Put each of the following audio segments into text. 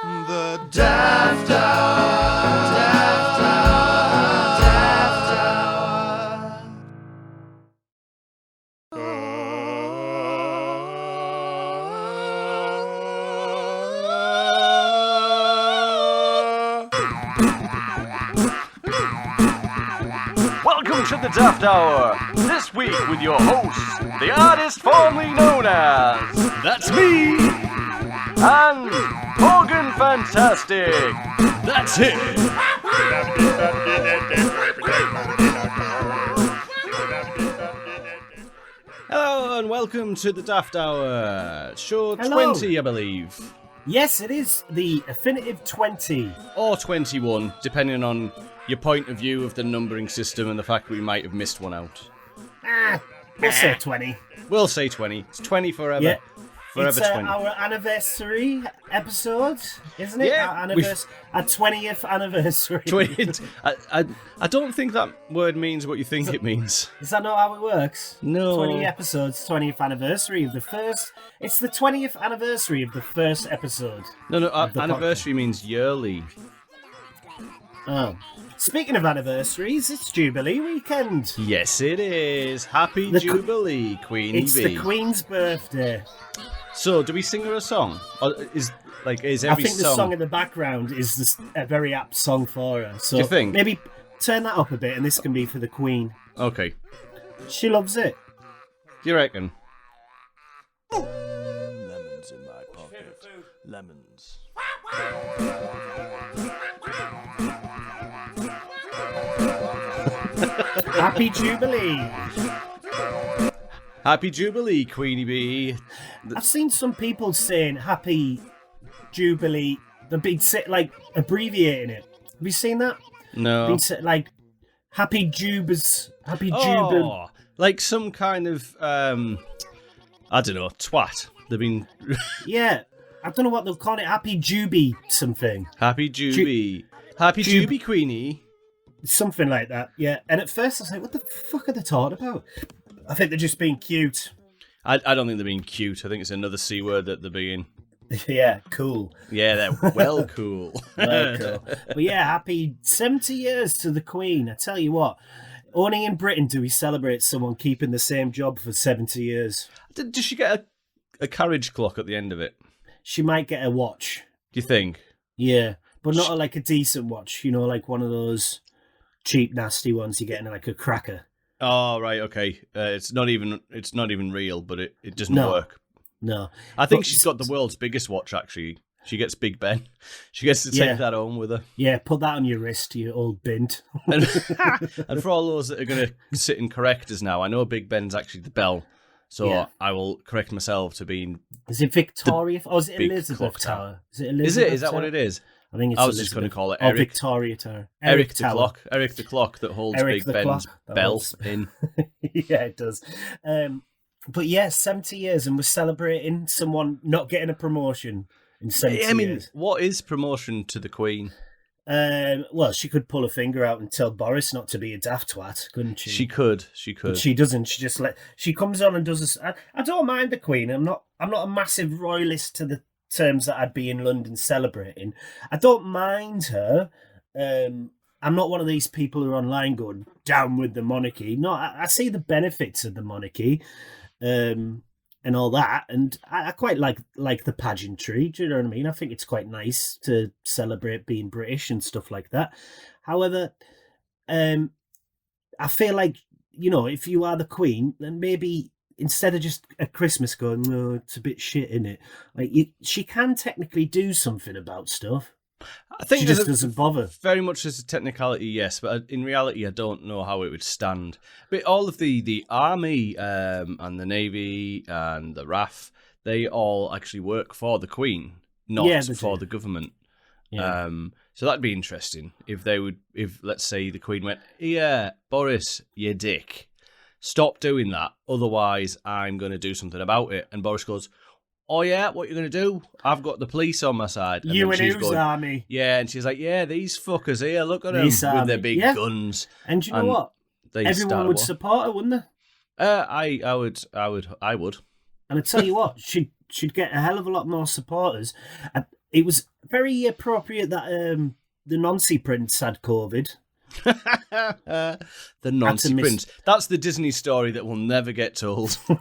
The Daft Hour. Daft Hour. Daft Hour. Welcome to the Daft Hour. This week with your host, the artist formerly known as That's me. And Morgan Fantastic. That's him. Hello and welcome to the Daft Hour. Show 20, I believe. Yes, it is the Affinitive 20. Or 21, depending on your point of view of the numbering system and the fact that we might have missed one out. We'll say 20. We'll say 20. It's 20 forever. Yeah. Forever It's 20. our anniversary episode, isn't it? Yeah, Our 20th anniversary. 20. I don't think that word means what you think it means. Is that not how it works? No. 20 episodes, 20th anniversary of the first. It's the 20th anniversary of the first episode. No, the anniversary means yearly. Oh. Speaking of anniversaries, it's Jubilee weekend. Yes, it is. Happy Jubilee, Queenie It's Bee. the Queen's birthday. So, do we sing her a song? Or is every I think the song in the background is a very apt song for her. So do you think? Maybe turn that up a bit, and this can be for the Queen. Okay. She loves it. Do you reckon? Lemons in my pocket. Lemons. Happy Jubilee. Happy Jubilee, Queenie Bee. I've seen some people saying Happy Jubilee. They've been abbreviating it. Have you seen that? No. Like Happy Jubas. Happy Oh, Jubin. like some kind of, I don't know, twat. They've been... Yeah. I don't know what they'll call it. Happy Juby something. Happy Juby. Happy Juby, Queenie. Something like that, yeah. And at first I was like, what the fuck are they talking about? I think they're just being cute. I don't think they're being cute. I think it's another C word that they're being. Yeah, cool. Yeah, they're well cool. Well, cool. But yeah, happy 70 years to the Queen. I tell you what, only in Britain do we celebrate someone keeping the same job for 70 years. Does she get a carriage clock at the end of it? She might get a watch. Do you think? Yeah, but not like a decent watch. You know, like one of those cheap, nasty ones you get in like a cracker. Oh, right, okay. It's not even real, but it doesn't work. No. I think she's got the world's biggest watch, actually. She gets Big Ben. She gets to take that home with her. Yeah, put that on your wrist, you old bint. And for all those that are going to sit and correct us now, I know Big Ben's actually the bell, so I will correct myself to being... Is it Victoria? Or is it Elizabeth Tower? Is it Elizabeth Is it? Is that Tower? what it is? I think it's I was just going to call it Or Eric. Victoria Tower. Eric the Tower. clock. Eric the clock that holds Eric Big the Ben's clock. bell in. Yeah, it does. But yeah, 70 years, and we're celebrating someone not getting a promotion in 70 years. What is promotion to the Queen? Well, she could pull a finger out and tell Boris not to be a daft twat, couldn't she? She could. But she doesn't. She just she comes on and does this. I don't mind the Queen. I'm not a massive royalist to the terms that I'd be in London celebrating. I don't mind her. I'm not one of these people who are online going down with the monarchy. No, I see the benefits of the monarchy, and all that, and I quite like the pageantry. Do you know what I mean? I think it's quite nice to celebrate being British and stuff like that. However, I feel like, you know, if you are the Queen, then maybe instead of just at Christmas going, no, it's a bit shit, isn't it? Like, she can technically do something about stuff. I think she just doesn't bother. Very much as a technicality, yes, but in reality, I don't know how it would stand. But all of the army and the navy and the RAF, they all actually work for the Queen, not for the government. Yeah. So that'd be interesting if let's say the Queen went, yeah, Boris, you dick, stop doing that, otherwise I'm going to do something about it. And Boris goes, oh yeah, what are you going to do? I've got the police on my side. And you and whose army? Yeah, and she's like, yeah, these fuckers here, look at them with their big guns. And do you know what? Everyone would support her, wouldn't they? I would. And I tell you what, she'd get a hell of a lot more supporters. it was very appropriate that the Nancy Prince had COVID. The Nancy Prince. That's the Disney story that will never get told. But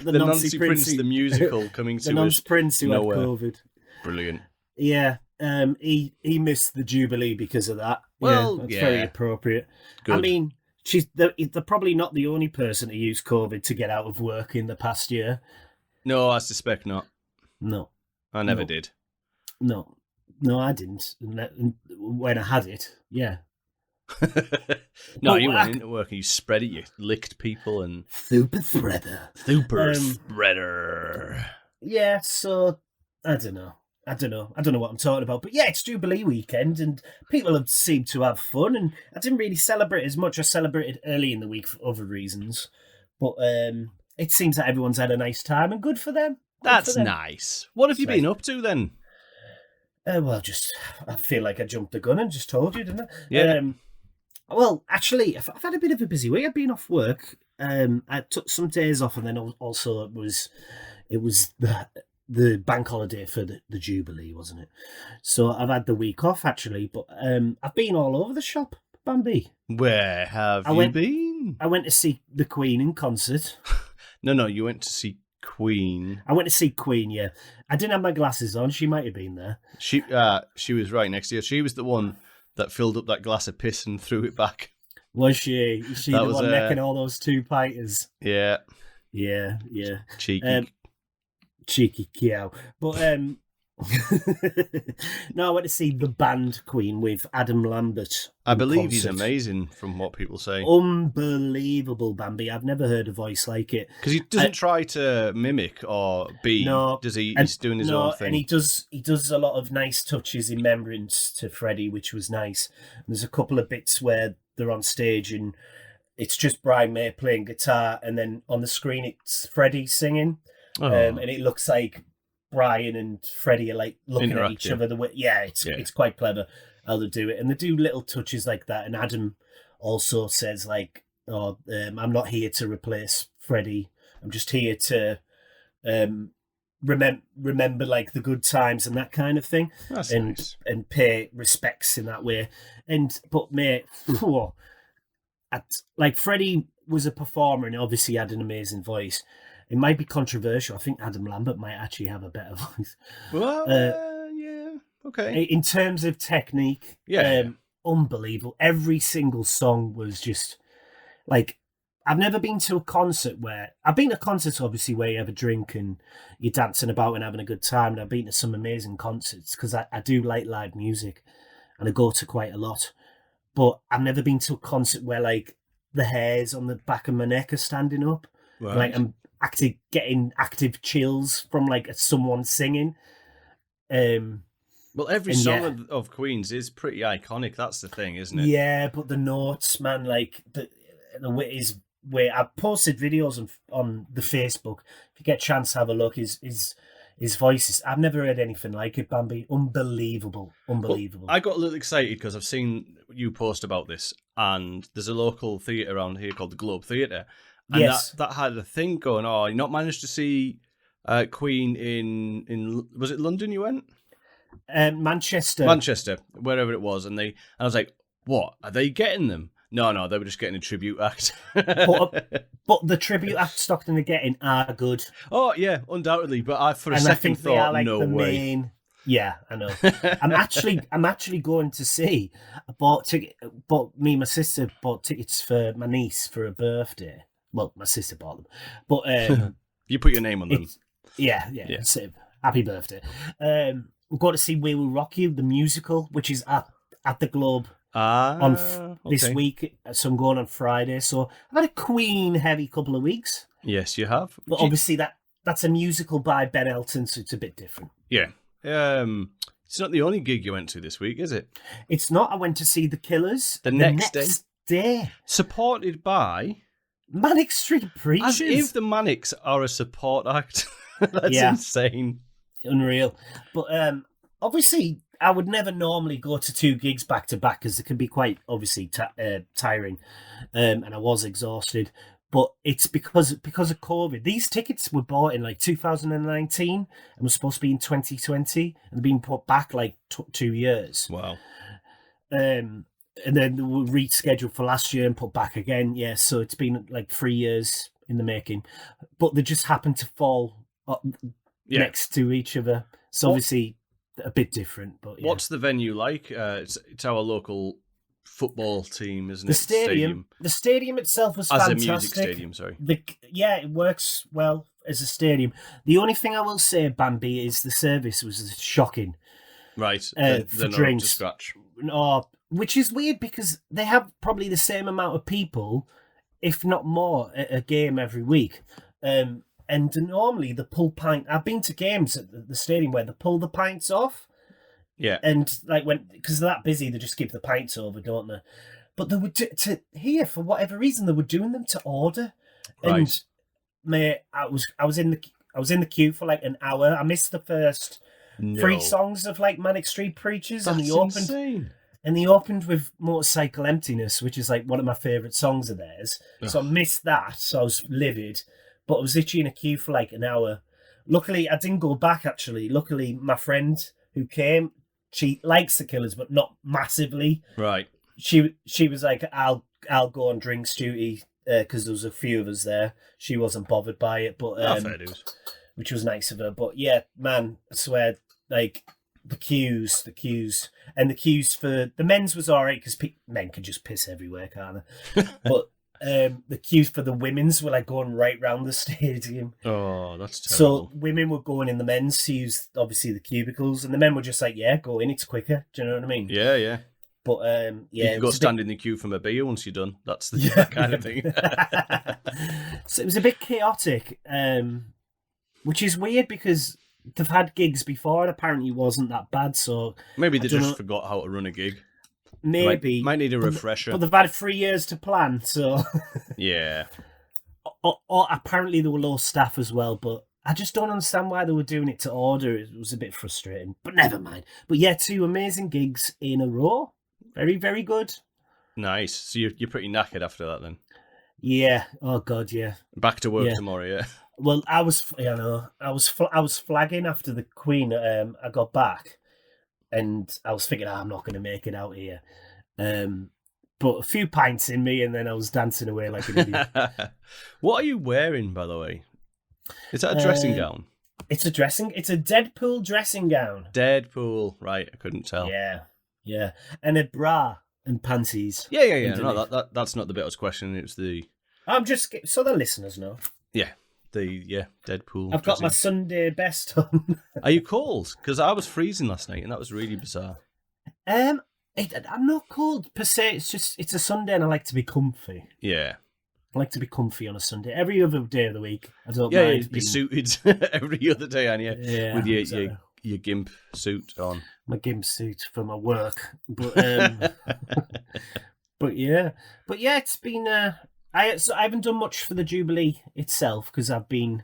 the Nancy Prince, the musical, coming to the Nancy us Prince who nowhere. had COVID. Brilliant. Yeah, he missed the Jubilee because of that. Well, that's yeah. very appropriate. Good. I mean, they're probably not the only person to use COVID to get out of work in the past year. No, I suspect not. No, I never did. no, I didn't. When I had it, yeah. No, But you went into work and you spread it. You licked people and Super spreader. super spreader. Yeah, so I don't know what I'm talking about. But yeah, it's Jubilee weekend and people have seemed to have fun, and I didn't really celebrate as much. I celebrated early in the week for other reasons. But it seems that everyone's had a nice time, and good for them. That's nice. What have you been up to then? Well, I feel like I jumped the gun and just told you, didn't I? Yeah. Well, actually, I've had a bit of a busy week. I've been off work. I took some days off, and then also it was the bank holiday for the Jubilee, wasn't it? So I've had the week off, actually. But I've been all over the shop, Bambi. Where have you been? I went to see the Queen in concert. No, you went to see Queen. I went to see Queen, yeah. I didn't have my glasses on. She might have been there. She was right next to you. She was the one that filled up that glass of piss and threw it back. Was she? Is she That the was, one necking all those 2-piters? Yeah. Yeah. Cheeky. Cheeky cow. But no, I went to see the band Queen with Adam Lambert. I believe he's concert. amazing from what people say. Unbelievable, Bambi. I've never heard a voice like it. Because he doesn't try to mimic or be, No, does he? He's doing his own thing. And he does a lot of nice touches in remembrance to Freddie, which was nice. And there's a couple of bits where they're on stage and it's just Brian May playing guitar, and then on the screen it's Freddie singing, and it looks like Brian and Freddie are like looking at each other. It's quite clever how they do it, and they do little touches like that. And Adam also says like, "Oh, I'm not here to replace Freddie. I'm just here to remember like the good times and that kind of thing, That's and nice. and pay respects in that way." But mate, like Freddie was a performer and obviously had an amazing voice. It might be controversial. I think Adam Lambert might actually have a better voice. Well, yeah, okay. In terms of technique, unbelievable. Every single song was just like, I've never been to a concert where, I've been to concerts obviously where you have a drink and you're dancing about and having a good time. And I've been to some amazing concerts because I do like live music and I go to quite a lot. But I've never been to a concert where like the hairs on the back of my neck are standing up. Right. Like I'm actually getting active chills from like someone singing. Well, every song of Queen's is pretty iconic. That's the thing, isn't it? Yeah, but the notes, man, like the way is where I posted videos on the Facebook. If you get a chance to have a look, his voices. I've never heard anything like it, Bambi. Unbelievable. Well, I got a little excited because I've seen you post about this, and there's a local theatre around here called the Globe Theatre. And yes. that had a thing going, you not managed to see Queen in was it London you went? Manchester, wherever it was. And I was like, what? Are they getting them? No, they were just getting a tribute act. but the tribute act Stockton are getting are good. Oh, yeah, undoubtedly. But I think thought, they are like no the way. main. Yeah, I know. I'm actually going to see. Me and my sister bought tickets for my niece for her birthday. Well, my sister bought them, but you put your name on them. Yeah. So, happy birthday. We've got to see We Will Rock You, the musical, which is at the Globe this week. So I'm going on Friday. So I've had a Queen heavy couple of weeks. Yes, you have. But obviously that's a musical by Ben Elton, so it's a bit different. Yeah. It's not the only gig you went to this week, is it? It's not. I went to see The Killers the next day. Supported by Manic Street Preachers. As if the Manics are a support act. That's insane. Unreal. But obviously, I would never normally go to 2 gigs back to back because it can be quite obviously tiring. And I was exhausted. but it's because of COVID. These tickets were bought in like 2019 and were supposed to be in 2020 and been put back like 2 years. Wow. And then they were rescheduled for last year and put back again. Yeah, so it's been like 3 years in the making, but they just happened to fall next to each other. So obviously a bit different. But yeah. What's the venue like? It's our local football team, isn't the it? stadium. The stadium itself was fantastic. As a music stadium, sorry. It works well as a stadium. The only thing I will say, Bambi, is the service was shocking. Right, for they're not drinks. up to scratch. Which is weird because they have probably the same amount of people, if not more, at a game every week. And normally they pull pint. I've been to games at the stadium where they pull the pints off. Yeah. And like because they're that busy, they just give the pints over, don't they? But they would to here for whatever reason they were doing them to order. Right. And mate, I was in the queue for like an hour. I missed the first 3 songs of like Manic Street Preachers, That's and they opened. insane. And they opened with Motorcycle Emptiness, which is like one of my favourite songs of theirs. So I missed that, so I was livid. But I was literally in a queue for like an hour. Luckily, I didn't go back, actually. Luckily, my friend who came, she likes the Killers, but not massively. Right. She was like, I'll go on drinks duty, because there was a few of us there. She wasn't bothered by it, but Fair dues. which was nice of her. But yeah, man, I swear, like... The queues, and the queues for the men's was all right because men can just piss everywhere, can't they? But the queues for the women's were like going right round the stadium. Oh, that's So terrible. women were going in the men's to use obviously the cubicles, and the men were just like, "Yeah, go in, it's quicker." Do you know what I mean? Yeah. But You can go stand in the queue from a beer once you're done. That's that kind of thing. So it was a bit chaotic, which is weird because they've had gigs before and apparently it wasn't that bad. So Maybe they just forgot how to run a gig. Maybe might need a refresher. But they've had 3 years to plan, so yeah. Or apparently there were low staff as well, but I just don't understand why they were doing it to order. It was a bit frustrating, but never mind. But yeah, 2 amazing gigs in a row. Very, very good. Nice. So you're pretty knackered after that then? Yeah. Oh God, yeah. Back to work tomorrow, yeah. Well, I was flagging after the Queen. I got back, and I was thinking, I'm not going to make it out here. But a few pints in me, and then I was dancing away like an idiot. What are you wearing, by the way? Is that a dressing gown? It's a Deadpool dressing gown. Deadpool, right? I couldn't tell. Yeah, and a bra and panties. Yeah. No, that's not the bit I was questioning. It was the. I'm just so the listeners know. Yeah. Deadpool. I've got my Sunday best on. Are you cold? Because I was freezing last night, and that was really bizarre. I'm not cold per se. It's a Sunday, and I like to be comfy. Yeah, I like to be comfy on a Sunday. Every other day of the week, I don't mind. Yeah, be suited every other day, and with your gimp suit on. My gimp suit for my work, but but yeah, it's been. I haven't done much for the Jubilee itself because I've been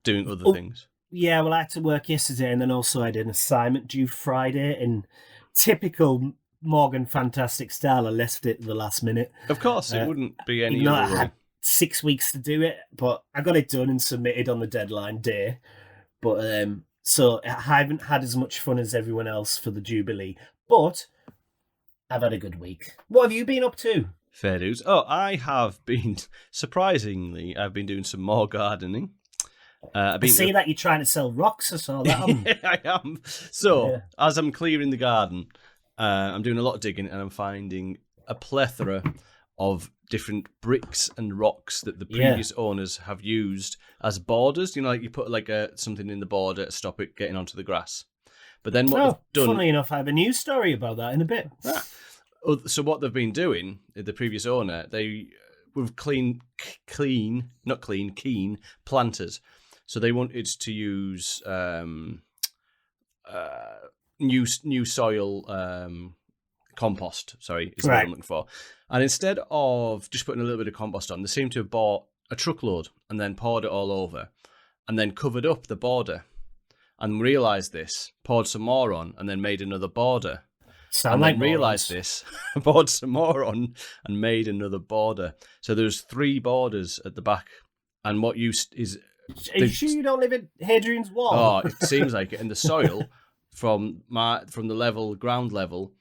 doing other things. Yeah, well, I had to work yesterday, and then also I had an assignment due Friday. In typical Morgan Fantastic style, I left it at the last minite. Of course, it wouldn't be any other other way. I had 6 weeks to do it, but I got it done and submitted on the deadline day. But so I haven't had as much fun as everyone else for the Jubilee, but I've had a good week. What have you been up to? Fair dues. Oh, I have been, surprisingly, I've been doing some more gardening. I see that you're trying to sell rocks. I saw that. Yeah, I am. So, as I'm clearing the garden, I'm doing a lot of digging and I'm finding a plethora of different bricks and rocks that the previous owners have used as borders. You know, like you put like something in the border to stop it getting onto the grass. But then what they've done... Funnily enough, I have a news story about that in a bit. So what they've been doing, the previous owner, they were keen planters. So they wanted to use new soil compost. Sorry, is what I'm looking for. And instead of just putting a little bit of compost on, they seem to have bought a truckload and then poured it all over, and then covered up the border. And realised this, poured some more on, and then made another border. Sound like realised morons. this, bought some more on, and made another border. So there's 3 borders at the back, and what is Are you sure you don't live at Hadrian's Wall? Oh, it seems like it. And the soil from the ground level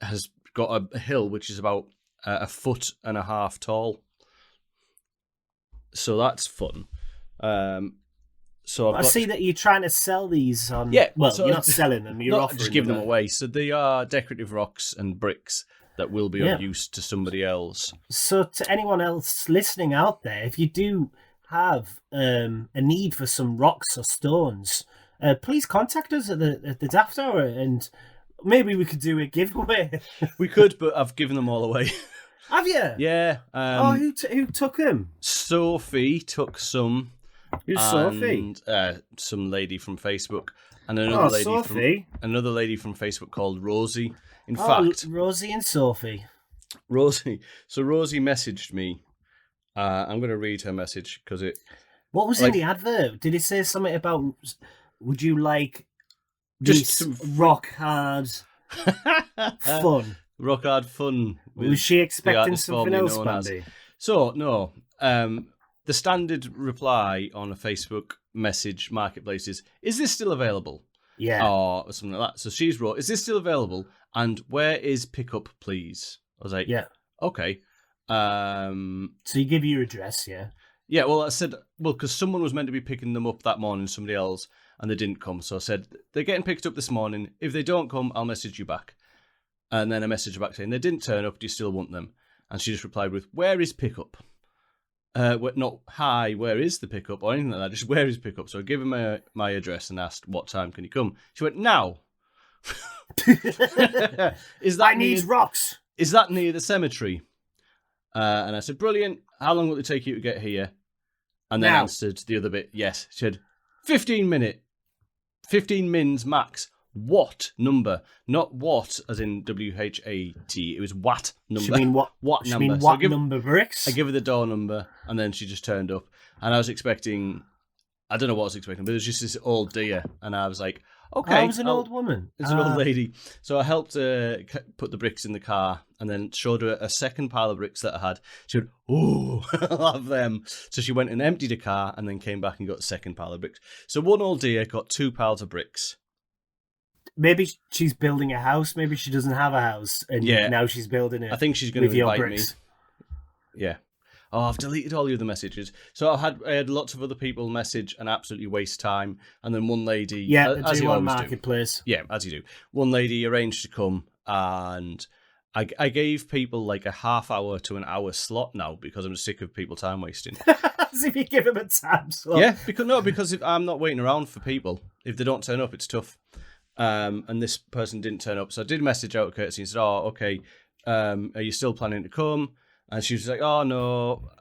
has got a hill which is about 1.5 foot tall. So that's fun. So I see that you're trying to sell these on. Yeah, Well, so you're not selling them. You're offering just giving them away. away. So they are decorative rocks and bricks that will be of use to somebody else. So to anyone else listening out there, if you do have a need for some rocks or stones, please contact us at the Daft Hour, and maybe we could do a giveaway. We could, but I've given them all away. Have you? Yeah. Who took them? Sophie took some. Who's Sophie? Some lady from Facebook, and Sophie. another lady from Facebook called Rosie. In fact, Rosie and Sophie. Rosie. So Rosie messaged me. I'm going to read her message because it. What was in the advert? Did it say something about? Would you like Just this rock hard fun? Rock hard fun. Was she expecting artist something formerly else, known as. Bandy? So no. The standard reply on a Facebook message marketplace is this still available? Yeah. Or something like that. So she's wrote, is this still available? And where is pickup, please? I was like, Yeah. Okay. So you give your address, yeah? Yeah, well, I said, because someone was meant to be picking them up that morning, somebody else, and they didn't come. So I said, they're getting picked up this morning. If they don't come, I'll message you back. And then I messaged her back saying, they didn't turn up. Do you still want them? And she just replied with, where is pickup? Not, hi, where is the pickup? Or anything like that. Just, where is pickup? So I gave her my address and asked, what time can you come? She went, now. I need rocks. Is that near the cemetery? And I said, brilliant. How long will it take you to get here? And then answered the other bit, yes. She said, 15 mins max. What number? Not what as in WHAT. It was what number. She mean what? What she number? mean what number bricks? I give her the door number, and then she just turned up. And I was expecting, I don't know what I was expecting, but it was just this old dear. And I was like, okay. Oh, it was an old woman. It's an old lady. So I helped her put the bricks in the car and then showed her a second pile of bricks that I had. She went, oh, I'll have them. So she went and emptied a car and then came back and got a second pile of bricks. So one old dear got 2 piles of bricks. Maybe she's building a house. Maybe she doesn't have a house, and now she's building it. I think she's going to invite me. Bricks. Yeah. Oh, I've deleted all the other messages. So I had lots of other people message and absolutely waste time. And then one lady, as you always marketplace. do. Yeah, as you do. One lady arranged to come, and I gave people like a half hour to an hour slot now because I'm sick of people time wasting. As if you give them a time slot. Yeah, because if I'm not waiting around for people. If they don't turn up, it's tough. And this person didn't turn up, so I did message out courtesy and said, "Oh, okay, are you still planning to come?" And she was like, "Oh no,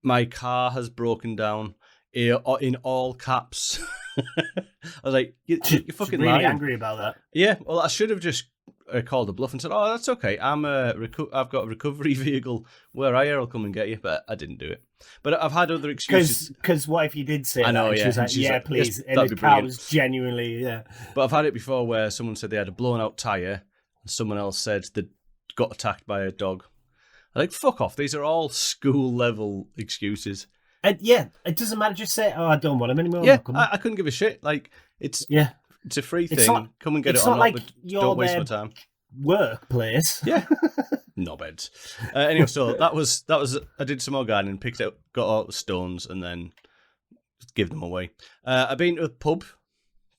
my car has broken down." In all caps. I was like, "You're fucking really lying." Angry about that. Yeah, well, I should have just called a bluff and said, "Oh, that's okay. I've got a recovery vehicle. Where are you? I'll come and get you." But I didn't do it. But I've had other excuses. Because what if you did say I know, that? yeah. She was like, yeah, please. Yes, And that'd the be car brilliant. was genuinely, yeah. But I've had it before where someone said they had a blown out tyre and someone else said they got attacked by a dog. I'm like, fuck off. These are all school level excuses. And yeah, it doesn't matter. Just say, "Oh, I don't want him anymore." Yeah, I couldn't give a shit. Like, it's a free thing. Come and get it or not, but don't waste my time. Workplace. Yeah. Knobheads. Anyway, so that was. I did some more gardening, got all the stones, and then give them away. I've been to a pub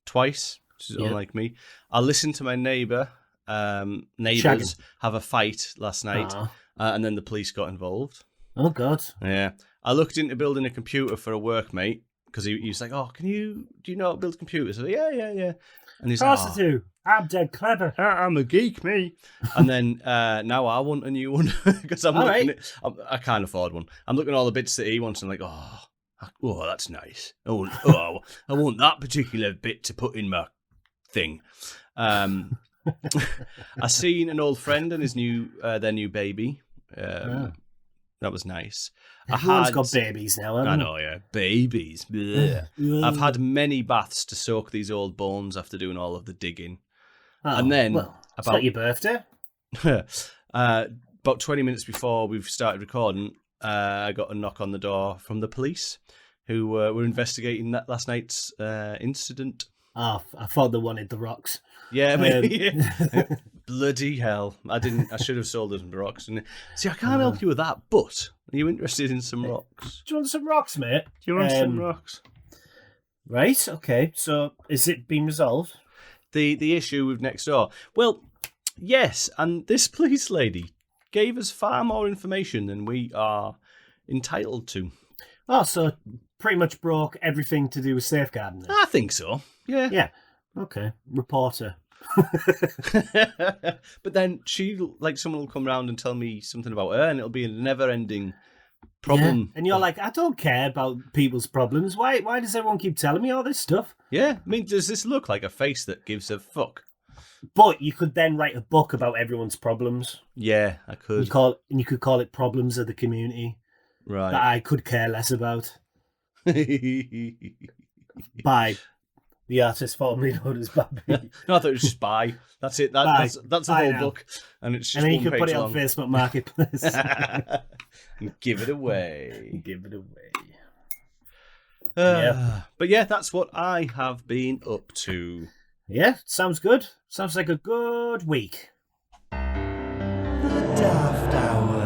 twice, which is unlike me. I listened to my neighbours have a fight last night, and then the police got involved. Oh God. Yeah, I looked into building a computer for a workmate because he was like, "Oh, do you know how to build computers?" I was like, yeah. And he's like, "Oh, I'm dead clever. I'm a geek, me." And then now I want a new one because I'm looking at, I can't afford one. I'm looking at all the bits that he wants and I'm like, oh, that's nice. I want that particular bit to put in my thing. I seen an old friend and his their new baby. That was nice. Everyone's got babies now, haven't I know, yeah. Babies. I've had many baths to soak these old bones after doing all of the digging. Oh, And then well, it's about- not your birthday. about 20 minutes before we've started recording, I got a knock on the door from the police, who were investigating that last night's incident. Oh, I thought they wanted the rocks. Yeah, yeah. Bloody hell! I should have sold them rocks. And see, I can't help you with that. But are you interested in some rocks? Do you want some rocks, mate? Do you want some rocks? Right. Okay. So, is it been resolved? The issue with next door. Well, yes, and this police lady gave us far more information than we are entitled to. Oh, so pretty much broke everything to do with safeguarding then. I think so. Yeah. Yeah. Okay. Reporter. But then someone will come round and tell me something about her, and it'll be a never-ending problem. Yeah. And you're like, I don't care about people's problems. Why does everyone keep telling me all this stuff? Yeah. I mean, does this look like a face that gives a fuck? But you could then write a book about everyone's problems. Yeah, I could. You could call it Problems of the Community. Right. That I could care less about. By the artist formerly known as Bambi. No, I thought it was just buy. That's it. That's the Buy whole now. book, and it's just And then you one could put page it long. on Facebook Marketplace. And give it away. Give it away. But yeah, that's what I have been up to. Yeah, sounds good. Sounds like a good week. Daft Hour.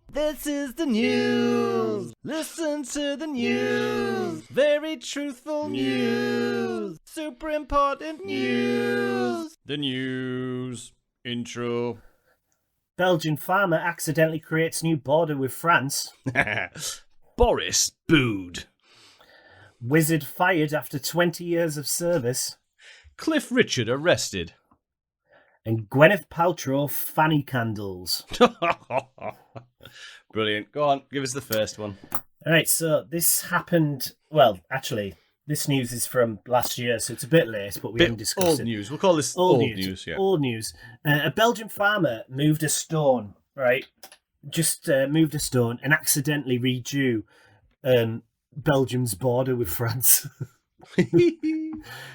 This is the news. Listen to the news. Very truthful news. Super important news. The news. Intro. Belgian farmer accidentally creates new border with France. Boris booed. Wizard fired after 20 years of service. Cliff Richard arrested. And Gwyneth Paltrow fanny candles. Brilliant. Go on, give us the first one. All right, so this happened. Well, actually, this news is from last year, so it's a bit late, but we haven't discussed Old it. news. We'll call this old news. Yeah. Old news. A Belgian farmer moved a stone, right? Just moved a stone and accidentally redrew Belgium's border with France.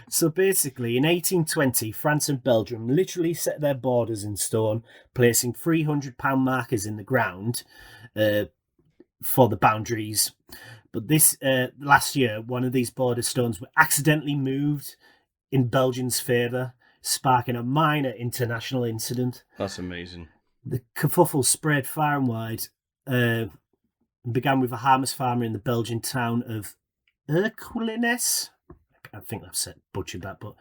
So basically, in 1820, France and Belgium literally set their borders in stone, placing £300 markers in the ground for the boundaries. But this last year, one of these border stones were accidentally moved in Belgium's favour, sparking a minor international incident. That's amazing. The kerfuffle spread far and wide. Began with a harmless farmer in the Belgian town of Erquelines. I think I've butchered that, but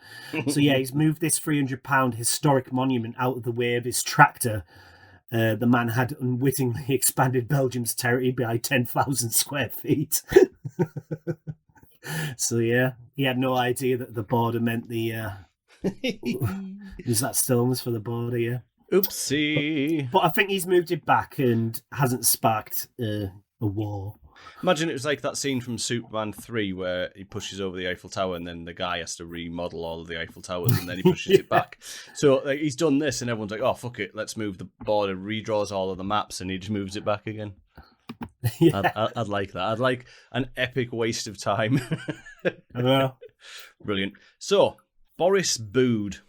so yeah, he's moved this £300 historic monument out of the way of his tractor. The man had unwittingly expanded Belgium's territory by 10,000 square feet. So yeah, he had no idea that the border meant the was that stones for the border, yeah. Oopsie. But I think he's moved it back and hasn't sparked a war. Imagine it was like that scene from Superman 3 where he pushes over the Eiffel Tower and then the guy has to remodel all of the Eiffel Towers and then he pushes it back. So like, he's done this and everyone's like, oh, fuck it, let's move the border, redraws all of the maps and he just moves it back again. Yeah. I'd like that. I'd like an epic waste of time. I know. Brilliant. So, Boris booed.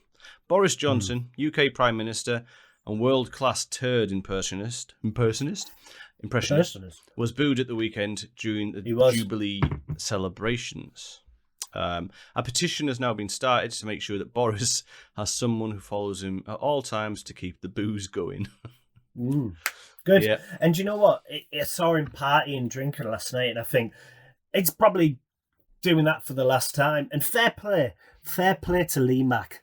Boris Johnson, UK Prime Minister and world-class turd impersonist, was booed at the weekend during the Jubilee celebrations. A petition has now been started to make sure that Boris has someone who follows him at all times to keep the boos going. Good. Yeah. And you know what? I saw him partying and drinking last night, and I think it's probably doing that for the last time. And fair play to Lee Mack.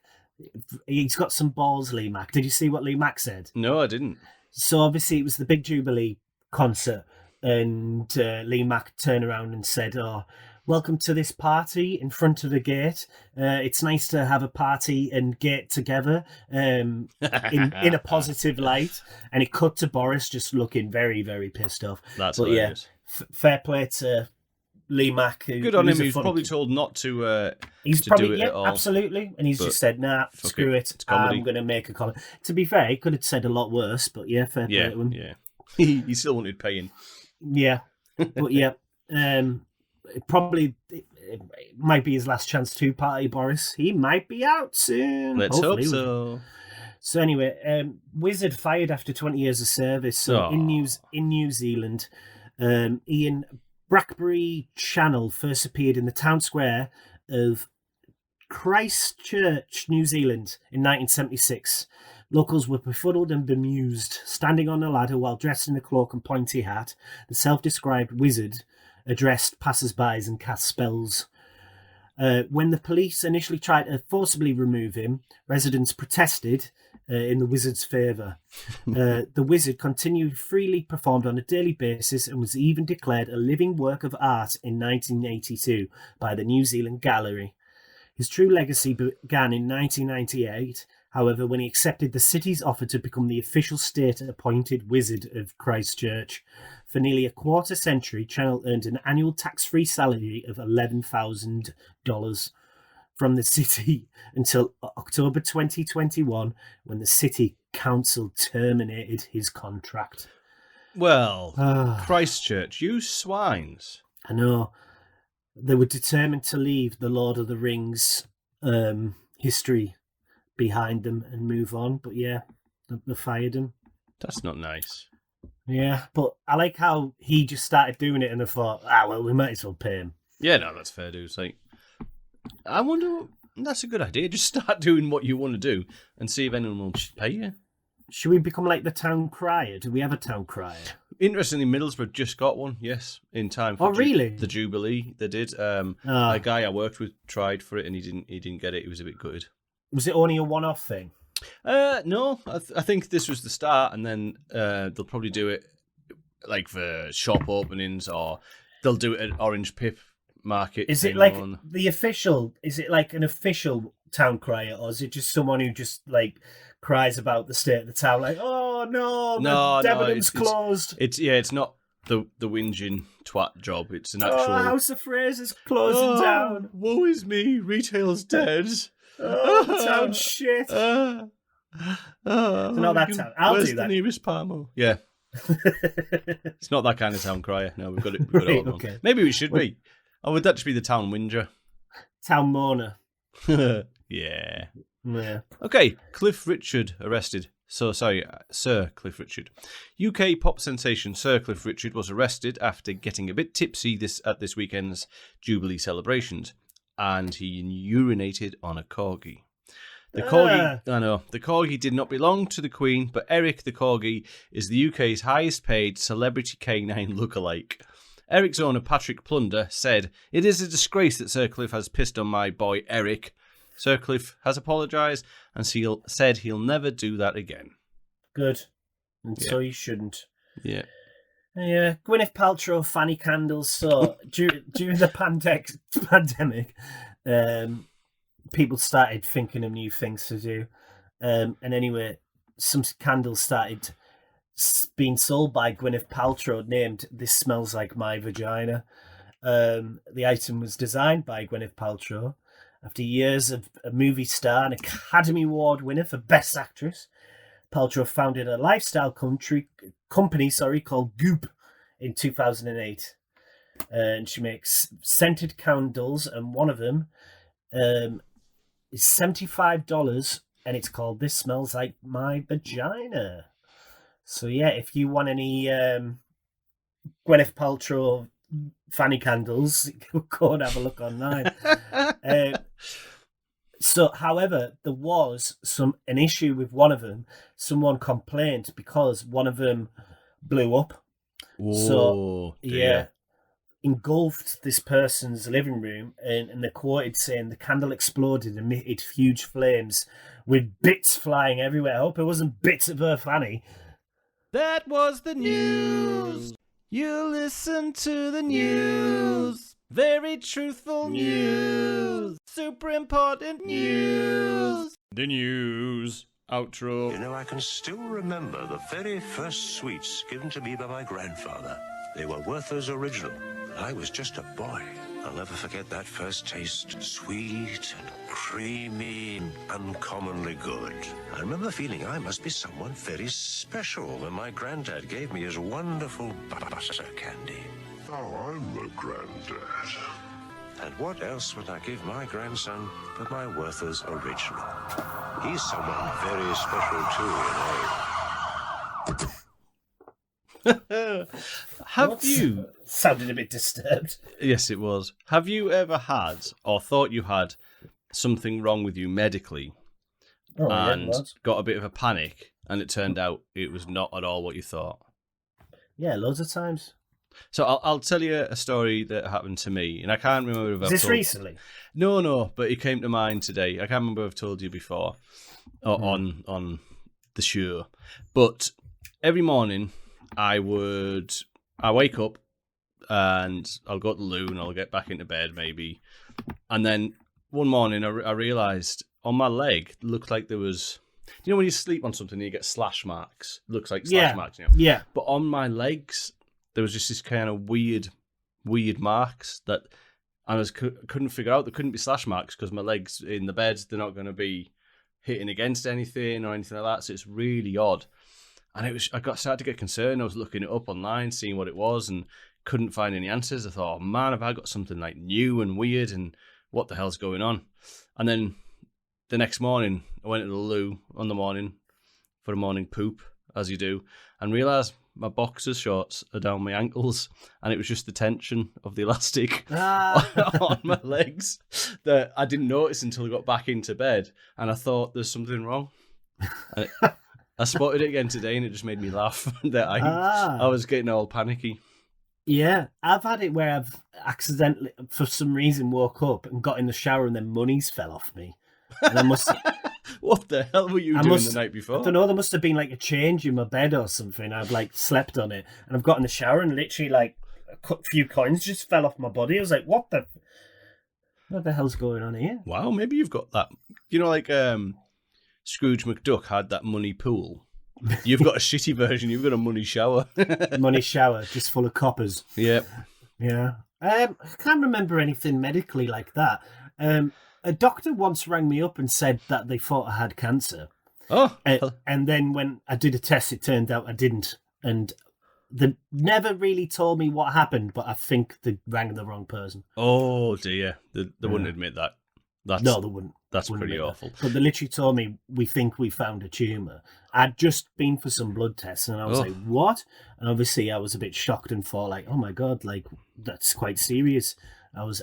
He's got some balls, Lee Mack. Did you see what Lee Mack said? No, I didn't. So obviously it was the big Jubilee concert, and Lee Mack turned around and said, "Oh, welcome to this party in front of the gate. It's nice to have a party and gate together in a positive light." And it cut to Boris just looking very, very pissed off. That's but hilarious. Yeah, fair play to Lee Mack. Good on him. He was probably told not to. He's to probably do it at all. Absolutely, and he's But just said, "Nah, screw it. It's comedy." I'm going to make a comment." To be fair, he could have said a lot worse, but yeah, fair play to him. Yeah. He still wanted paying. Yeah, but yeah, probably it might be his last chance to party, Boris. He might be out soon. Let's Hopefully. hope so. So anyway, Wizard fired after 20 years of service. So in New Zealand, Ian Brackbury Channel first appeared in the town square of Christchurch, New Zealand in 1976. Locals were befuddled and bemused. Standing on a ladder while dressed in a cloak and pointy hat, the self-described wizard addressed passers-by and cast spells. When the police initially tried to forcibly remove him, residents protested in the wizard's favour. The wizard continued freely performed on a daily basis and was even declared a living work of art in 1982 by the New Zealand Gallery. His true legacy began in 1998, however, when he accepted the city's offer to become the official state-appointed Wizard of Christchurch. For nearly a quarter century, Channel earned an annual tax-free salary of $11,000 from the city until October 2021, when the city council terminated his contract. Well, Christchurch, you swines. I know. They were determined to leave the Lord of the Rings history behind them and move on, but yeah, they fired him. That's not nice. Yeah, but I like how he just started doing it and I thought, well, we might as well pay him. Yeah, no, that's fair, dude. It's like, I wonder, that's a good idea. Just start doing what you want to do and see if anyone will pay you. Should we become like the town crier? Do we have a town crier? Interestingly, Middlesbrough just got one, yes, in time for really? The Jubilee. They did. A guy I worked with tried for it and he didn't get it. He was a bit gutted. Was it only a one-off thing? No, I think this was the start, and then they'll probably do it like for shop openings, or they'll do it at Orange Pip Market. Is it like the official? Is it like an official town crier, or is it just someone who just like cries about the state of the town, like, oh no, Debenhams closed? It's not the whinging twat job. It's an actual House of Fraser's closing down. Woe is me, retail's dead. Oh, town shit. Not that town. I'll do that. Where's the nearest Palmo? Yeah. It's not that kind of town crier. No, we've got it all wrong. Okay. Maybe we should be. Or would that just be the town whinger? Town mourner. Yeah. Yeah. Okay, Cliff Richard arrested. Sir Cliff Richard. UK pop sensation Sir Cliff Richard was arrested after getting a bit tipsy at this weekend's Jubilee celebrations, and he urinated on a corgi. The corgi did not belong to the Queen, but Eric the corgi is the UK's highest paid celebrity canine lookalike. Eric's owner, Patrick Plunder, said, "It is a disgrace that Sir Cliff has pissed on my boy Eric." Sir Cliff has apologised and said he'll never do that again. Good. And so you shouldn't. Yeah. Yeah, Gwyneth Paltrow fanny candles. So during the pandemic, people started thinking of new things to do. And anyway, some candles started being sold by Gwyneth Paltrow named "This Smells Like My Vagina." The item was designed by Gwyneth Paltrow. After years of a movie star and Academy Award winner for Best Actress, Paltrow founded a lifestyle company called Goop in 2008. And she makes scented candles, and one of them is $75, and it's called "This Smells Like My Vagina." So yeah, if you want any Gwyneth Paltrow fanny candles, go and have a look online. However, there was an issue with one of them. Someone complained because one of them blew up. Engulfed this person's living room, and they're quoted saying the candle exploded and emitted huge flames with bits flying everywhere. I hope it wasn't bits of her fanny. That was the news. You listen to the news. Very truthful news. Super important news. The news. Outro. You know, I can still remember the very first sweets given to me by my grandfather. They were Werther's Original. I was just a boy. I'll never forget that first taste. Sweet and creamy, uncommonly good. I remember feeling I must be someone very special when my granddad gave me his wonderful butter candy. Oh, I'm the granddad. And what else would I give my grandson but my Werther's original? He's someone very special too, you know. Have you? Sounded a bit disturbed. Yes, it was. Have you ever had or thought you had something wrong with you medically and got a bit of a panic and it turned out it was not at all what you thought? Yeah, loads of times. So I'll tell you a story that happened to me, and I can't remember if I've Is this told... recently? No, but it came to mind today. I can't remember if I've told you before or on the show. But every morning I wake up and I'll go to the loo and I'll get back into bed maybe. And then one morning I realised on my leg it looked like there was... You know when you sleep on something and you get slash marks? It looks like slash marks. You know? Yeah. But on my legs... there was just this kind of weird marks that I couldn't figure out. There couldn't be slash marks because my legs in the bed, they're not going to be hitting against anything or anything like that. So it's really odd. And I started to get concerned. I was looking it up online, seeing what it was, and couldn't find any answers. I thought, oh man, have I got something like new and weird, and what the hell's going on? And then the next morning, I went to the loo on the morning for a morning poop, as you do, and realised my boxers shorts are down my ankles, and it was just the tension of the elastic on my legs that I didn't notice until I got back into bed, and I thought there's something wrong. And I spotted it again today, and it just made me laugh that I was getting all panicky. Yeah, I've had it where I've accidentally, for some reason, woke up and got in the shower, and then monies fell off me, and I must. What the hell were you doing the night before? I don't know, there must have been like a change in my bed or something. I've like slept on it and I've got in the shower and literally like a few coins just fell off my body. I was like, what the hell's going on here? Wow, maybe you've got that. You know, like Scrooge McDuck had that money pool. You've got a shitty version. You've got a money shower. Money shower, just full of coppers. Yep. Yeah. I can't remember anything medically like that. A doctor once rang me up and said that they thought I had cancer. Oh. And then when I did a test, it turned out I didn't. And they never really told me what happened, but I think they rang the wrong person. Oh, dear. They wouldn't admit that. No, they wouldn't. That's pretty awful. But they literally told me, we think we found a tumour. I'd just been for some blood tests, and I was like, what? And obviously I was a bit shocked and thought, like, oh my God, like, that's quite serious.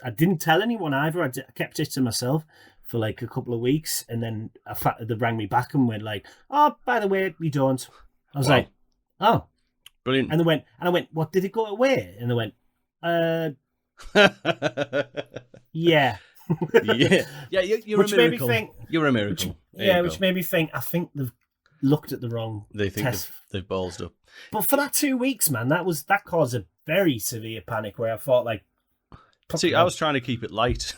I didn't tell anyone either. I kept it to myself for like a couple of weeks, and then they rang me back and went like, "Oh, by the way, you don't." I was like, "Oh, brilliant!" And I went, "What, did it go away?" And they went, "Yeah." yeah. You're which a miracle. Made me think, you're a miracle. Which made me think. I think they've looked at the wrong. They think test. they've ballsed up. But for that 2 weeks, man, that caused a very severe panic where I thought like. See, I was trying to keep it light.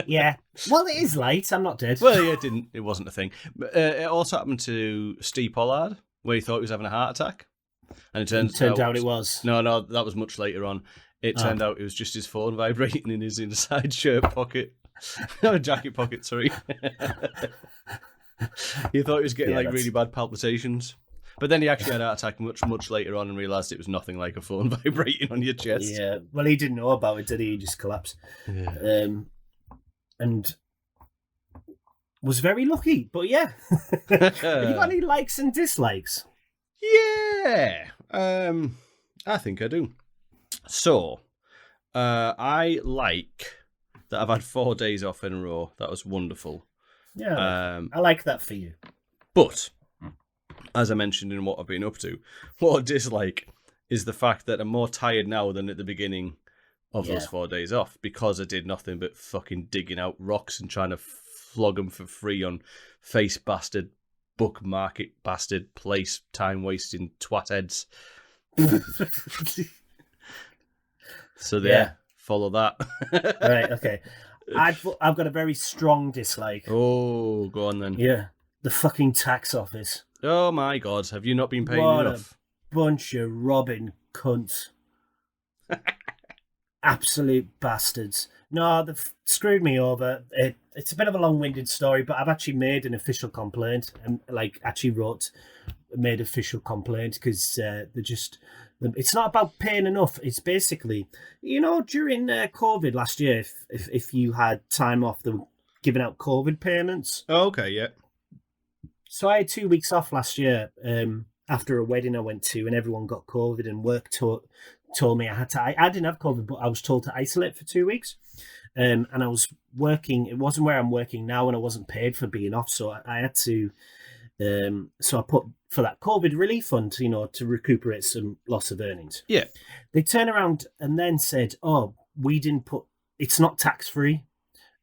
Yeah. Well, it is light. I'm not dead. Well, yeah, it wasn't a thing. But, it also happened to Steve Pollard, where he thought he was having a heart attack. And it turned out it was. No, that was much later on. It turned out it was just his phone vibrating in his inside shirt pocket. Jacket pocket, sorry. He thought he was getting really bad palpitations. But then he actually had a heart attack much later on and realised it was nothing like a phone vibrating on your chest. Yeah, well, he didn't know about it, did he? He just collapsed. Yeah. And was very lucky. But yeah. Have you got any likes and dislikes? Yeah. I think I do. So, I like that I've had 4 days off in a row. That was wonderful. Yeah, I like that for you. But... as I mentioned in what I've been up to, what I dislike is the fact that I'm more tired now than at the beginning of those 4 days off, because I did nothing but fucking digging out rocks and trying to flog them for free on face bastard, book market bastard, place time wasting twat heads. So there, follow that. Right, okay. I've got a very strong dislike. Oh, go on then. Yeah, the fucking tax office. Oh my God, have you not been paying what enough? A bunch of robbing cunts. Absolute bastards. No, they've screwed me over. It's a bit of a long-winded story, but I've actually made an official complaint and actually wrote made official complaint because they're just. It's not about paying enough. It's basically, during COVID last year, if you had time off, they were giving out COVID payments. Oh, okay, yeah. So I had 2 weeks off last year after a wedding I went to, and everyone got COVID, and work told me I had to. I didn't have COVID, but I was told to isolate for 2 weeks. And I was working. It wasn't where I'm working now, and I wasn't paid for being off, so I had to. So I put for that COVID relief fund, to recuperate some loss of earnings. Yeah. They turned around and then said, "Oh, we didn't put. It's not tax free,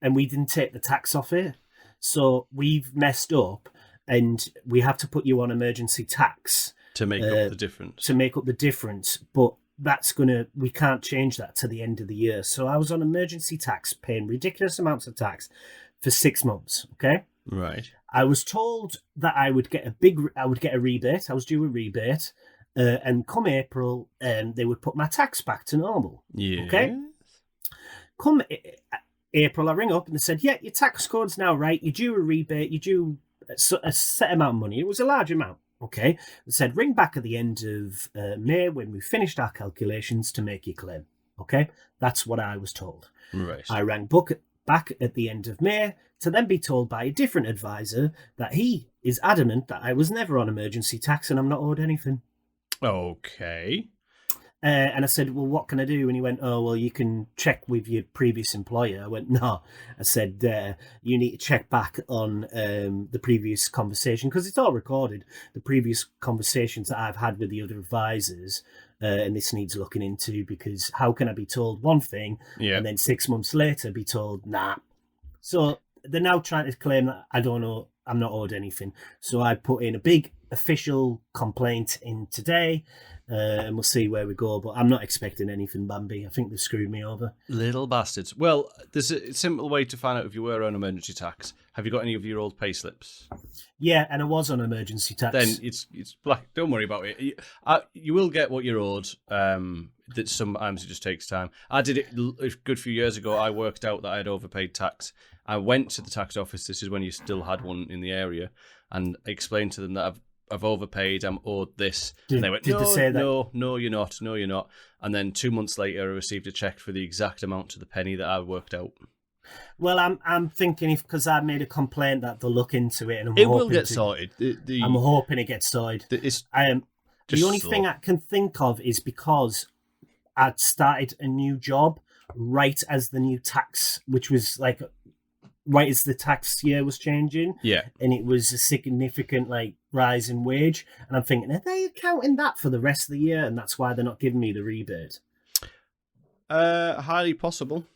and we didn't take the tax off it, so we've messed up, and we have to put you on emergency tax To make up the difference. To make up the difference, but." We can't change that to the end of the year. So I was on emergency tax, paying ridiculous amounts of tax for 6 months. Okay. Right. I was told that I would get a rebate. I was due a rebate. And come April, they would put my tax back to normal. Yeah. Okay. Come April, I ring up and they said, yeah, your tax code's now right. You're due a rebate. You're due a set amount of money. It was a large amount. Okay, they said ring back at the end of May when we finished our calculations to make your claim. Okay, that's what I was told. Right. I rang back at the end of May to then be told by a different advisor that he is adamant that I was never on emergency tax and I'm not owed anything. Okay. And I said, well, what can I do? And he went, oh, well, you can check with your previous employer. I went, no. I said, you need to check back on the previous conversation because it's all recorded. The previous conversations that I've had with the other advisors, and this needs looking into because how can I be told one thing and then 6 months later be told, nah. So they're now trying to claim that I don't know, I'm not owed anything. So I put in a big official complaint in today. And we'll see where we go, but I'm not expecting anything, Bambi. I think they've screwed me over. Little bastards. Well, there's a simple way to find out if you were on emergency tax. Have you got any of your old pay slips? Yeah, and I was on emergency tax. Then it's black. Don't worry about it. You will get what you're owed. That sometimes it just takes time. I did it a good few years ago. I worked out that I had overpaid tax. I went to the tax office. This is when you still had one in the area, and I explained to them that I've overpaid, I'm owed this. And they went, no, you're not. No, you're not. And then 2 months later, I received a check for the exact amount to the penny that I worked out. Well, I'm thinking because I made a complaint that they'll look into it. And it will get sorted. I'm hoping it gets sorted. The only thing I can think of is because I'd started a new job right as the new tax, which was like right as the tax year was changing. Yeah. And it was a significant rise in wage. And I'm thinking, are they accounting that for the rest of the year? And that's why they're not giving me the rebate. Highly possible.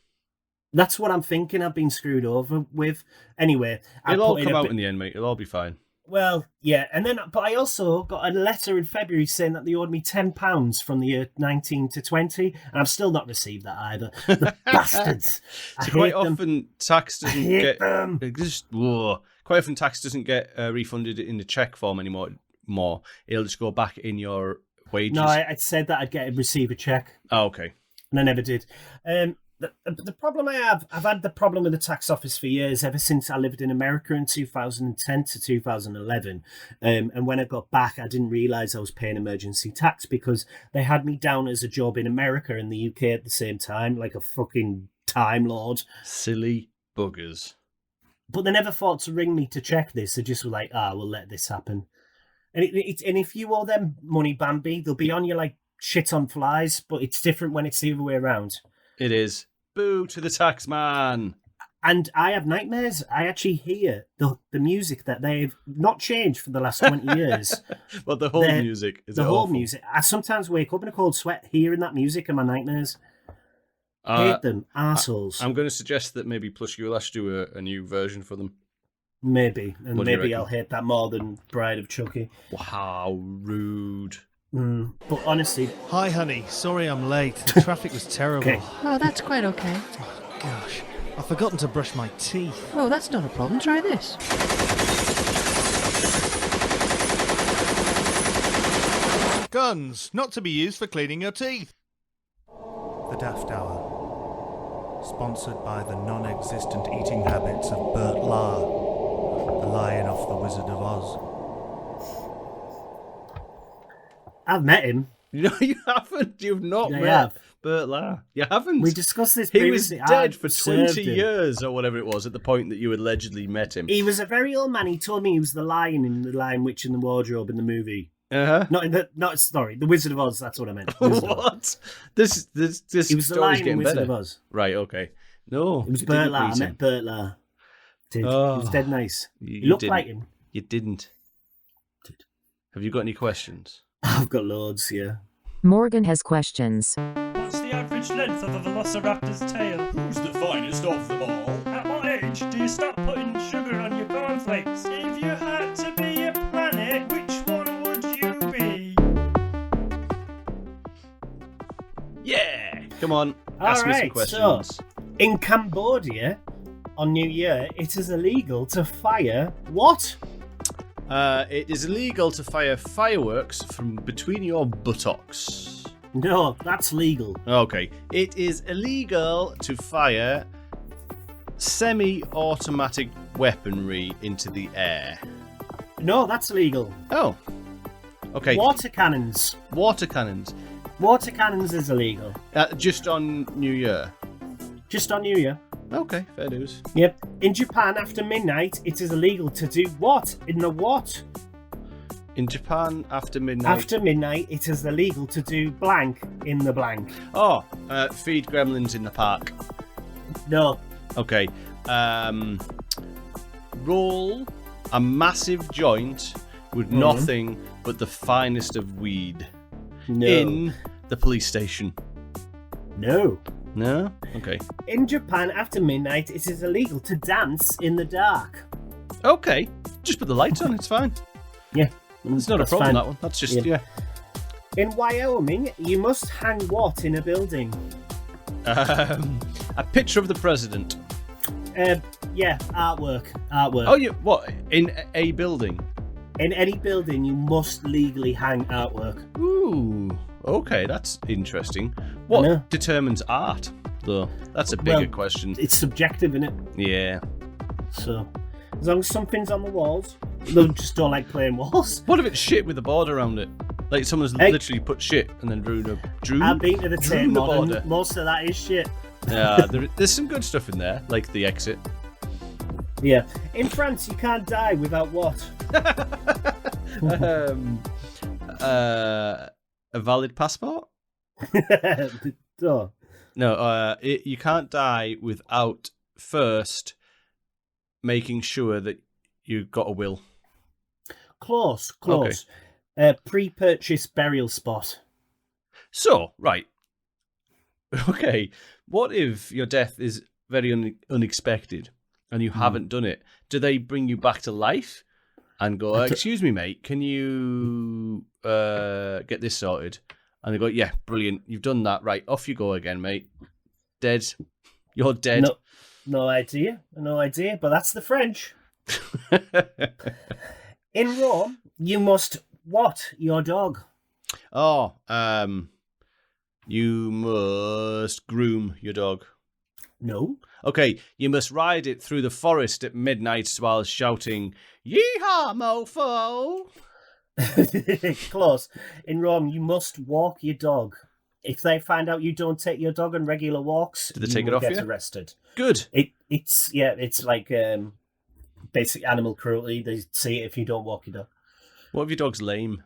That's what I'm thinking. I've been screwed over with. Anyway, it'll all come out in the end, mate. It'll all be fine. Well, yeah, but I also got a letter in February saying that they owed me £10 from the year 19 to 20, and I've still not received that either. The bastards! So quite often tax doesn't get quite often tax doesn't get refunded in the check form anymore. It'll just go back in your wages. No, I'd said that I'd receive a check. Oh, okay. And I never did. The problem I've had the problem with the tax office for years, ever since I lived in America in 2010 to 2011. And when I got back, I didn't realise I was paying emergency tax because they had me down as a job in America and the UK at the same time, like a fucking Time Lord. Silly buggers. But they never thought to ring me to check this. They just were like, we'll let this happen. And and if you owe them money, Bambi, they'll be on you like shit on flies, but it's different when it's the other way around. It is. Boo to the tax man. And I have nightmares. I actually hear the music that they've not changed for the last 20 years. Well, the whole music. The whole music. I sometimes wake up in a cold sweat hearing that music in my nightmares. Hate them, arseholes. I'm going to suggest that maybe Plush you'll have to do a new version for them. Maybe. And maybe I'll hate that more than Bride of Chucky. Wow, rude. But honestly... Hi, honey. Sorry I'm late. The traffic was terrible. Okay. Oh, that's quite okay. Oh, gosh. I've forgotten to brush my teeth. Oh, that's not a problem. Try this. Guns, not to be used for cleaning your teeth. The Daft Hour. Sponsored by the non-existent eating habits of Bert Lahr, the lion off The Wizard of Oz. I've met him. No, you haven't. You've not I met have. Bert Lahr. You haven't. We discussed this He was previously. dead I for served 20 him. years or whatever it was at the point that you allegedly met him. He was a very old man. He told me he was the lion in The Lion, Witch and the Wardrobe in the movie. Uh-huh. The Wizard of Oz. That's what I meant. Wizard of Oz. What? This He was the story's lion in getting Wizard better. of Oz. Right, okay. No, It was you Bert didn't Lahr. I meet met him. Bert Lahr. He Oh. was dead nice. You He looked didn't. like him. You didn't. Have you got any questions? I've got loads, yeah. Morgan has questions. What's the average length of a velociraptor's tail? Who's the finest of them all? At what age do you stop putting sugar on your cornflakes? If you had to be a planet, which one would you be? Yeah! Come on, ask me some Alright, questions. so in Cambodia, on New Year, it is illegal to fire what? It is illegal to fire fireworks from between your buttocks. No, that's legal. Okay. It is illegal to fire semi-automatic weaponry into the air. No, that's legal. Oh. Okay. Water cannons. Water cannons. Water cannons is illegal. Just on New Year. Just on New Year. Okay, fair news. Yep. In Japan, after midnight, it is illegal to do what? In the what? In Japan, after midnight. After midnight, it is illegal to do blank in the blank. Oh, feed gremlins in the park. No. Okay. Roll a massive joint with nothing but the finest of weed No. in the police station. No. No? Okay. In Japan, after midnight, it is illegal to dance in the dark. Okay. Just put the lights on, it's fine. Yeah. It's not a that's problem, fine. that one. That's just, Yeah. yeah. In Wyoming, you must hang what in a building? A picture of the president. Yeah, artwork. Artwork. Oh, you what? In a building? In any building, you must legally hang artwork. Ooh. Okay, that's interesting. know. What determines art, though? That's a bigger Well, question. It's subjective, isn't it? Yeah. So, as long as something's on the walls, they just don't like playing walls. What if it's shit with a border around it? Like someone's Hey. literally put shit and then drew I've been to the drew Tate the Modern. border. Most of that is shit. Yeah, there's some good stuff in there, like the exit. Yeah. In France, you can't die without what? A valid passport? Oh. No, you can't die without first making sure that you've got a will. Close. Pre-purchase burial spot. So, right. Okay, what if your death is very unexpected and you haven't done it? Do they bring you back to life and go, excuse me, mate, can you get this sorted? And they go, yeah, brilliant, you've done that, right, off you go again, mate. Dead. You're dead. No idea, but that's the French. In Rome, you must what your dog? Oh, you must groom your dog. No. Okay, you must ride it through the forest at midnight while shouting, "Yeehaw, mofo!" Close. In Rome, you must walk your dog. If they find out you don't take your dog on regular walks, Do they take you it off get you? arrested. Good. It's like basic animal cruelty. They see it if you don't walk your dog. What if your dog's lame?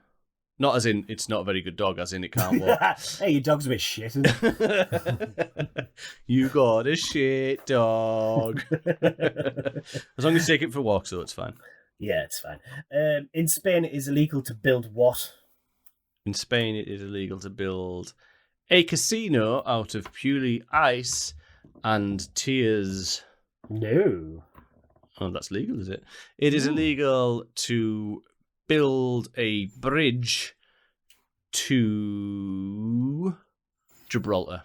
Not as in it's not a very good dog, as in it can't walk. Hey, your dog's a bit shit, isn't it? You got a shit dog. As long as you take it for walks, though, it's fine. Yeah, it's fine. In Spain, it is illegal to build what? In Spain, it is illegal to build a casino out of purely ice and tears. No. Oh, that's legal, is it? It is illegal to build a bridge to Gibraltar.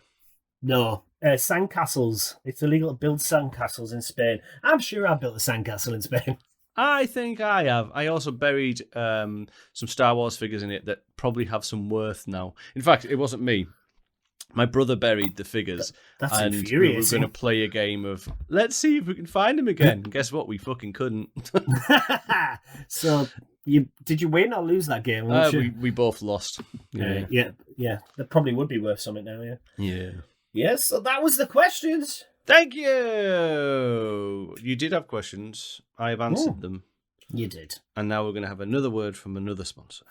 No. Sandcastles. It's illegal to build sandcastles in Spain. I'm sure I built a sandcastle in Spain. I think I have. I also buried some Star Wars figures in it that probably have some worth now. In fact, it wasn't me. My brother buried the figures. That's and we were infuriating. going to play a game of, let's see if we can find them again. And guess what? We fucking couldn't. So Did you win or lose that game? We both lost. Yeah. That probably would be worth something now, yeah. Yeah. Yes, so that was the questions. Thank you. You did have questions. I have answered them. You did. And now we're going to have another word from another sponsor.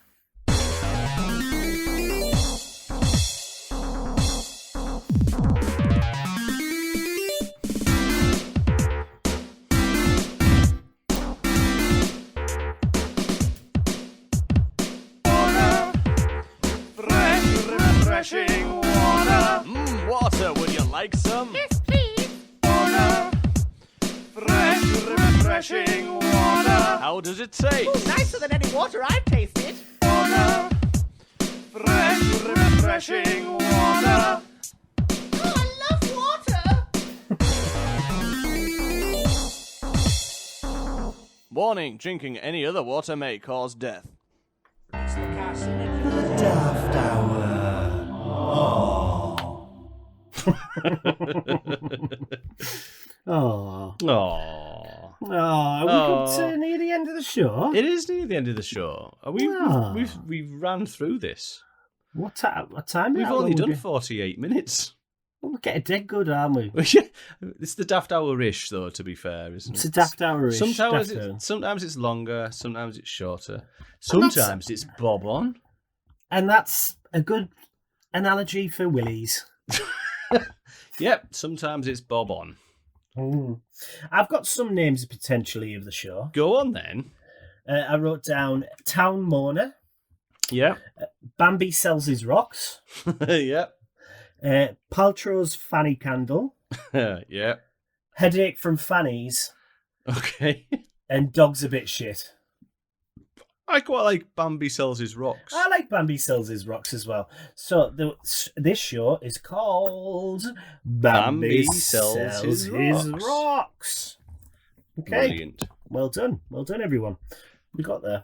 Refreshing water. Water, would you like some? Yes, please. Water. Fresh, refreshing water. How does it taste? Nicer than any water I've tasted. Water. Fresh, refreshing water. Oh, I love water. Warning, drinking any other water may cause death. Daft Hour. Oh. Oh. We come to near the end of the show. It is near the end of the show. We've ran through this. What time? We've only done 48 minutes. Well, we're getting dead good, aren't we? It's the Daft Hour-ish, though, to be fair, isn't it? It's a Daft Hour-ish. Sometimes it's longer, sometimes it's shorter. Sometimes it's bob on. And that's a good analogy for willies. Yep, sometimes it's bob on. I've got some names potentially of the show. Go on, then. I wrote down Town Mourner. Yeah. Bambi Sells His Rocks. Yeah. Paltrow's Fanny Candle. Yeah. Headache from Fanny's. Okay. And Dog's a Bit Shit. I quite like Bambi Sells His Rocks. I like Bambi Sells His Rocks as well. So this show is called Bambi Sells His Rocks. Okay. Brilliant. Well done, everyone. We got there.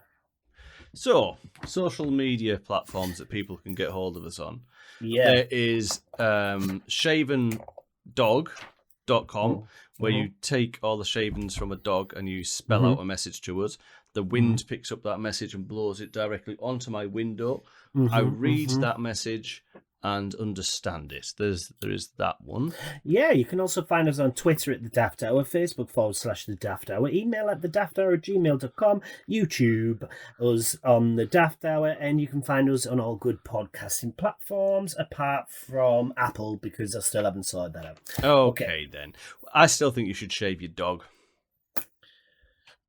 So, social media platforms that people can get hold of us on. Yeah. There is shavendog.com, where you take all the shavings from a dog and you spell out a message to us. The wind picks up that message and blows it directly onto my window. I read that message and understand it. There is that one. Yeah, you can also find us on Twitter at The Daft Hour, Facebook /The Daft Hour, email at thedafthour@gmail.com, YouTube us on The Daft Hour, and you can find us on all good podcasting platforms, apart from Apple, because I still haven't sorted that out. Okay, then. I still think you should shave your dog.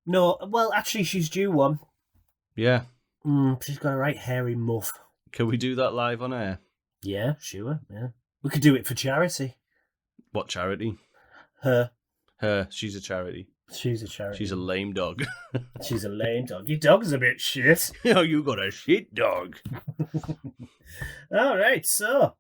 No, well, actually, she's due one. Yeah. She's got a right hairy muff. Can we do that live on air? Yeah, sure, yeah. We could do it for charity. What charity? Her. She's a charity. She's a charity. She's a lame dog. She's a lame dog. Your dog's a bit shit. Oh, you got a shit dog. All right, so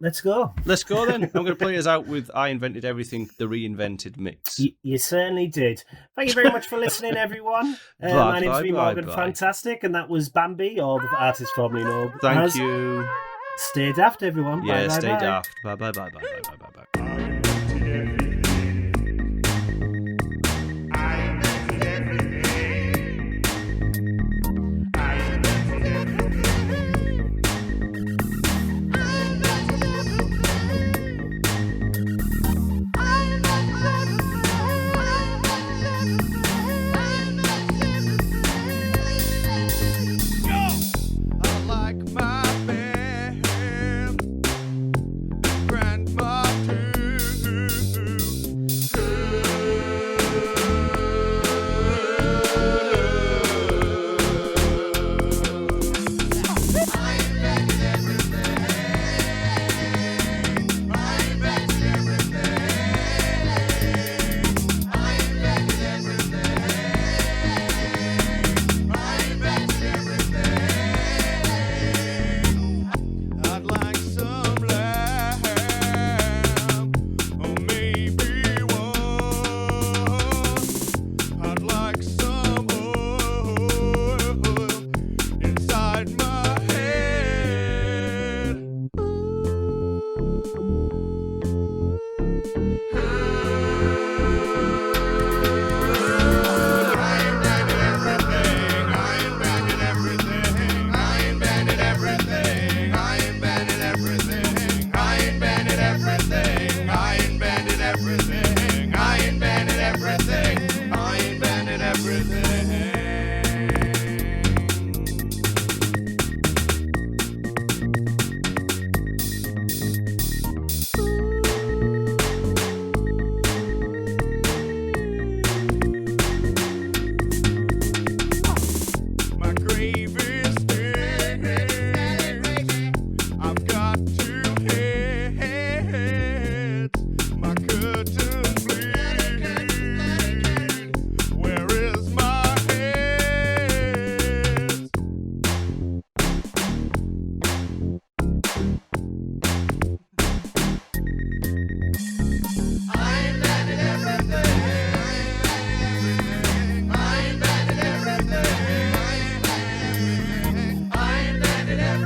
let's go. Let's go then. I'm going to play us out with I Invented Everything, the reinvented mix. You certainly did. Thank you very much for listening, everyone. My name's Morgan Fantastic, and that was Bambi, or the artist formerly known. Thank you. Stay daft, everyone. Yeah, bye, stay bye. daft. Bye, bye, bye, bye, bye, bye, bye, bye.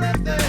birthday.